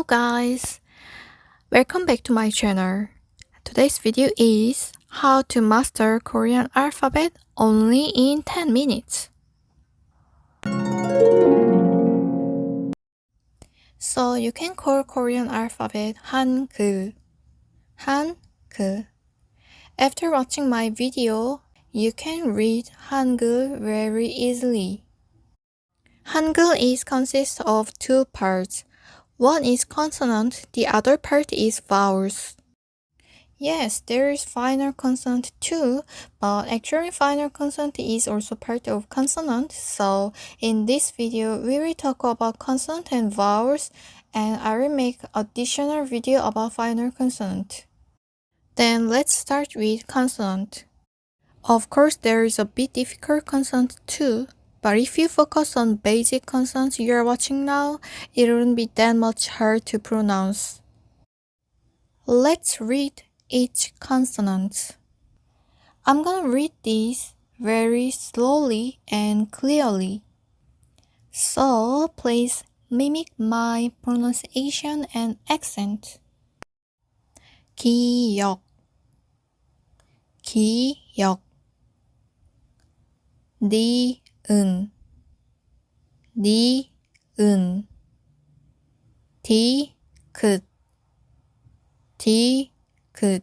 guys, welcome back to my channel. Today's video is how to master Korean alphabet only in 10 minutes. So you can call Korean alphabet Hangul. Hangul. After watching my video, you can read Hangul very easily. Hangul consists of two parts. One is consonant, the other part is vowels. Yes, there is final consonant too, but actually final consonant is also part of consonant. So in this video, we will talk about consonant and vowels, and I will make additional video about final consonant. Then let's start with consonant. Of course, there is a bit difficult consonant too, but if you focus on basic consonants you are watching now, it wouldn't be that much hard to pronounce. Let's read each consonant. I'm gonna read these very slowly and clearly. So please mimic my pronunciation and accent. 기역, 기역. 니은, 니은. 디귿, 디귿.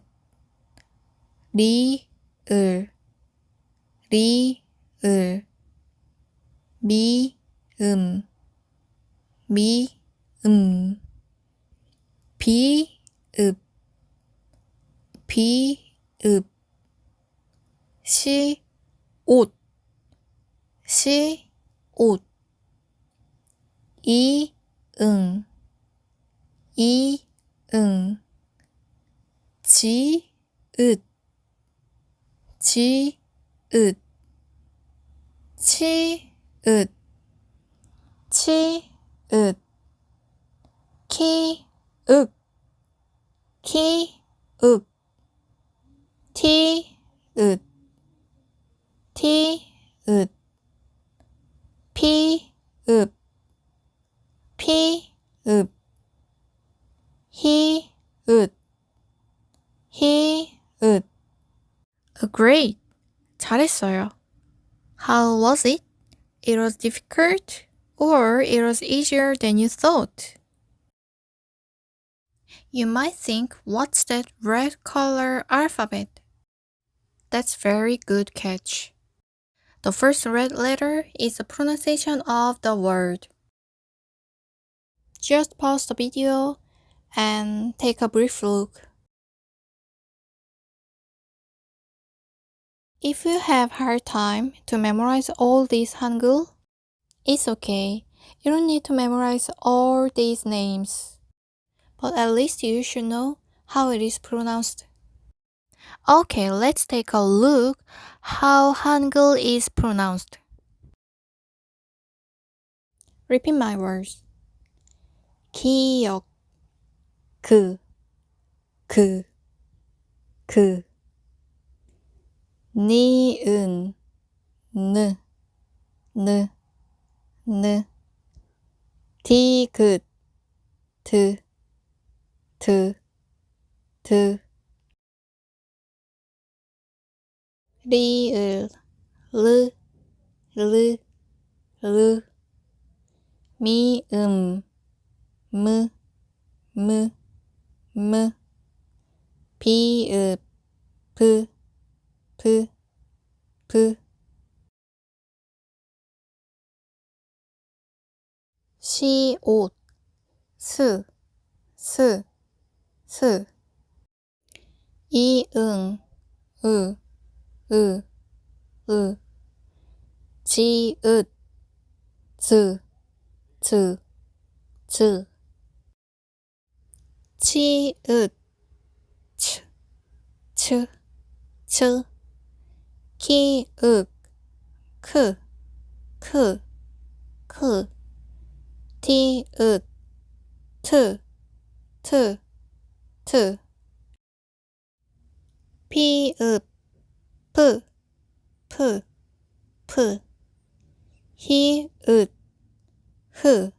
리을, 리을. 미음, 미음. 비읍, 비읍. 시옷, 시옷. 이응, 이응. 지읒, 지읒. 치읒, 치읒. 키읔, 키읔. 티읒, 티읒. 피읍, 피읍. 히읗, 히읗. Great! 잘했어요. How was it? It was difficult or it was easier than you thought? You might think, what's that red color alphabet? That's very good catch. The first red letter is the pronunciation of the word. Just pause the video and take a brief look. If you have hard time to memorize all these Hangul, it's okay. You don't need to memorize all these names. But at least you should know how it is pronounced. Okay, let's take a look how Hangul is pronounced. Repeat my words. 기역, 그. 니은, 느. 디귿, 드. 리을, 르. 미음, 무. 비읍, 브. 시옷, 스. 이응, 으. 지읒, 즈. 치읒, 츠. 키읔, 크. 티읒, 트. 피읍, 프. 히읗, 흐.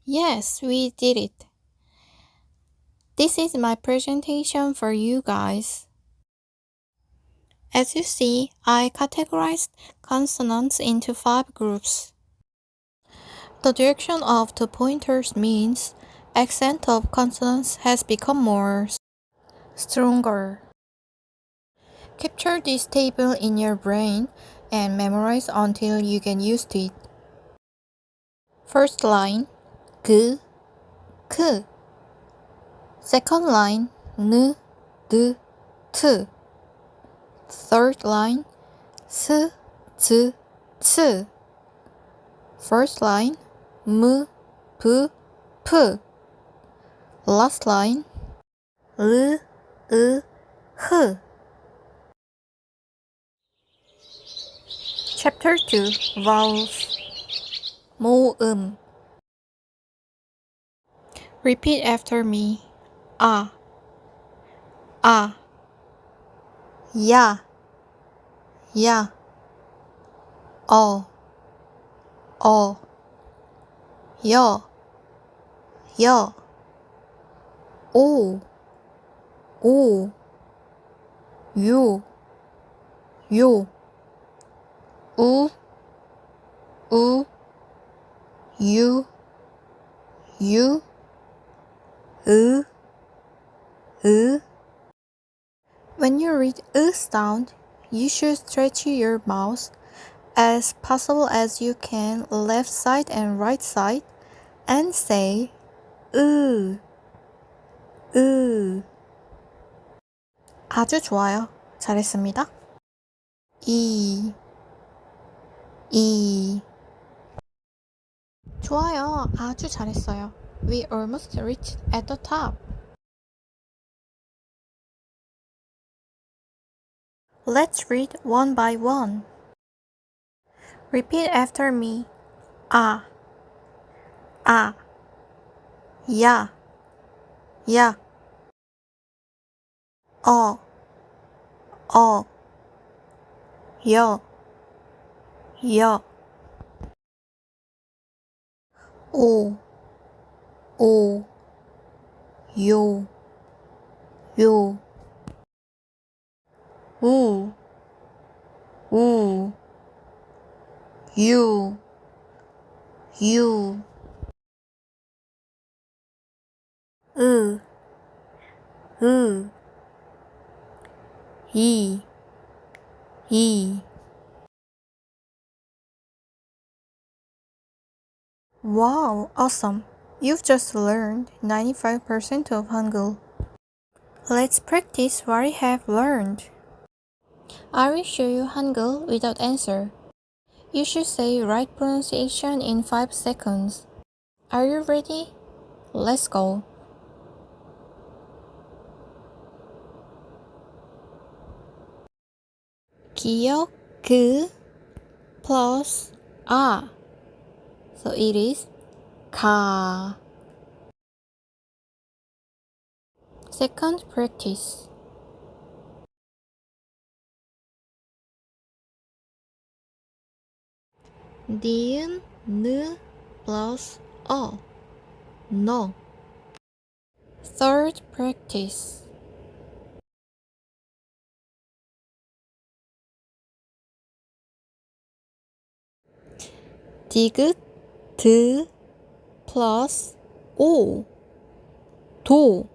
Yes, we did it. This is my presentation for you guys. As you see, I categorized consonants into 5 groups. The direction of the pointers means accent of consonants has become more stronger. Capture this table in your brain and memorize until you get used to it. First line, 그, 크. Second line, 느, 드, 트. Third line, 스, 즈, 츠. First line, 무, 부, 프. Last line, 르, 으, 흐. Chapter 2, Vowels. 모음. Repeat after me. 아, 아. 야, 야. 어, 어. 여, 여. 오, 오. 요, 요. 우, 우. 유, 유. 으, 으. When you read sound, you should stretch your mouth as possible as you can, left side and right side, and say 으, 으. 아주 좋아요. 잘했습니다. 이, 이. 좋아요. 아주 잘했어요. We almost reached at the top. Let's read one by one. Repeat after me. 아, 아. 야, 야. 어, 어. 여, 여. 오, 오. 요, 요. 우, 우. 유, 유. 으, 으. 이, 이. Wow, awesome. You've just learned 95% of Hangul. Let's practice what I have learned. I will show you Hangul without answer. You should say right pronunciation in 5 seconds. Are you ready? Let's go. 기역 그 plus 아. So it is 가. Second practice. 니은 느 plus 어. No. Third practice. 디귿 드 plus 오. 도.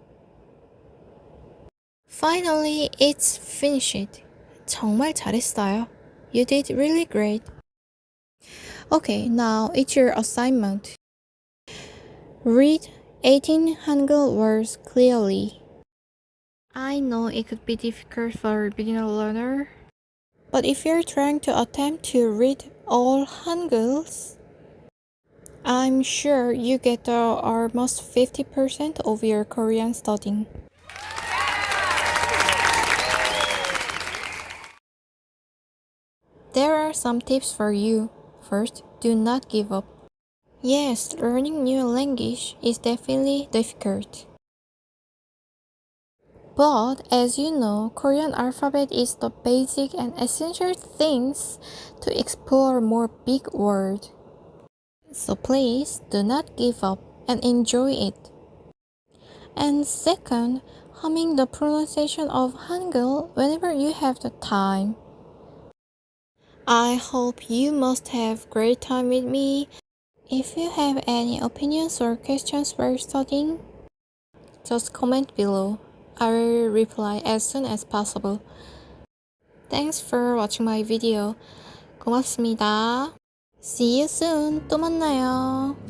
Finally, it's finished. 정말 잘했어요. You did really great. Okay, now it's your assignment. Read 18 Hangul words clearly. I know it could be difficult for a beginner learner, but if you're trying to attempt to read all Hanguls, I'm sure you get almost 50% of your Korean studying. There are some tips for you. First, do not give up. Yes, learning new language is definitely difficult. But as you know, Korean alphabet is the basic and essential things to explore more big words. So please do not give up and enjoy it. And second, humming the pronunciation of Hangul whenever you have the time. I hope you must have great time with me. If you have any opinions or questions while studying, just comment below. I will reply as soon as possible. Thanks for watching my video. 고맙습니다. See you soon. 또 만나요.